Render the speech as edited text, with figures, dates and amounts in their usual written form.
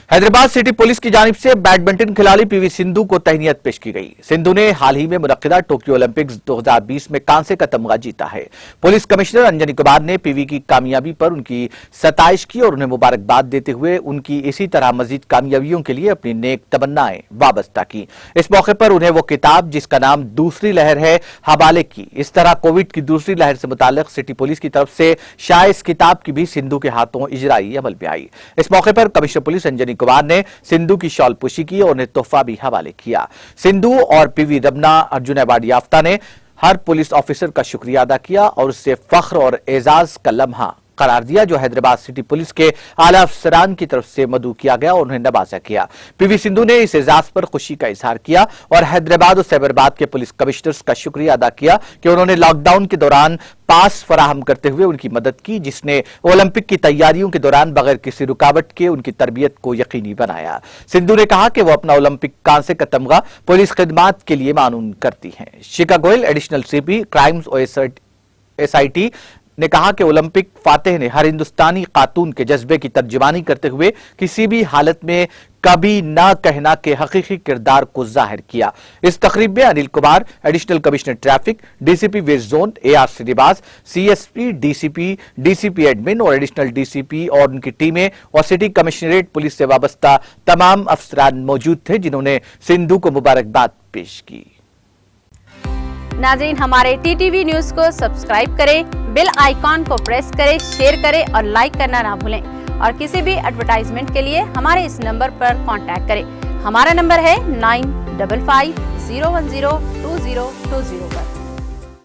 Hyderabad city police की जानिब से बैडमिंटन खिलाड़ी पीवी सिंधु को तहनीत पेश की गई। सिंधु ने हाल ही में मुनक्किदा टोक्यो ओलंपिक्स 2020 में कांसे का तमगा जीता है। पुलिस कमिश्नर अंजनी कुमार ने पीवी की कामयाबी पर उनकी सताइश की और उन्हें मुबारकबाद देते हुए उनकी इसी तरह मजीद कामयाबियों के लिए अपनी नेक तमन्नाएं वाबस्ता की। इस मौके पर उन्हें वो किताब जिसका नाम दूसरी लहर है हवाले की। इस तरह कोविड की दूसरी लहर से मुताल्लिक सिटी पुलिस की तरफ से शाये इस किताब की भी सिंधु के हाथों इजराई अमल में आई। इस मौके पर कमिश्नर पुलिस अंजनी कुमार ने सिंधु की शॉल पुशी की और उन्हें तोहफा भी हवाले किया। सिंधु और पीवी रमना अर्जुन अवार्ड याफ्ता ने हर पुलिस ऑफिसर का शुक्रिया अदा किया और उससे फख्र और एजाज का लम्हा करार दिया जो हैदराबाद सिटी पुलिस के आला अफसरान की तरफ से मदऊ किया गया और उन्हें नवाजा किया। पीवी सिंधु ने इस एजाज पर खुशी का इजहार किया और हैदराबाद और सैबराबाद के पुलिस कमिश्नर्स का शुक्रिया अदा किया कि उन्होंने लॉकडाउन के दौरान पास फराहम करते हुए उनकी मदद की, जिसने ओलंपिक की तैयारियों के दौरान बगैर किसी रुकावट के उनकी तरबियत को यकीनी बनाया। सिंधु ने कहा कि वो अपना ओलंपिक कांसे का तमगा पुलिस खिदमात के लिए मानून करती हैं। शिखा गोयल एडिशनल सीपी क्राइम्स और SIT ने कहा कि ओलंपिक फातेह ने हर हिंदुस्तानी खातून के जज्बे की तर्जुमानी करते हुए किसी भी हालत में कभी ना कहना के हकीकी किरदार को जाहिर किया। इस तकरीब में Anil Kumar additional commissioner traffic, DCP west zone AR Srinivas, CSP, DCP admin और एडिशनल DCP और उनकी टीमें और सिटी कमिश्नरेट पुलिस से वाबस्ता तमाम अफसरान मौजूद थे जिन्होंने सिंधु को मुबारकबाद पेश की। नाज़रीन, हमारे TTV न्यूज को सब्सक्राइब करें, बेल आइकॉन को प्रेस करें, शेयर करें और लाइक करना ना भूलें। और किसी भी एडवर्टाइजमेंट के लिए हमारे इस नंबर पर कांटेक्ट करें। हमारा नंबर है 9550102020 पर।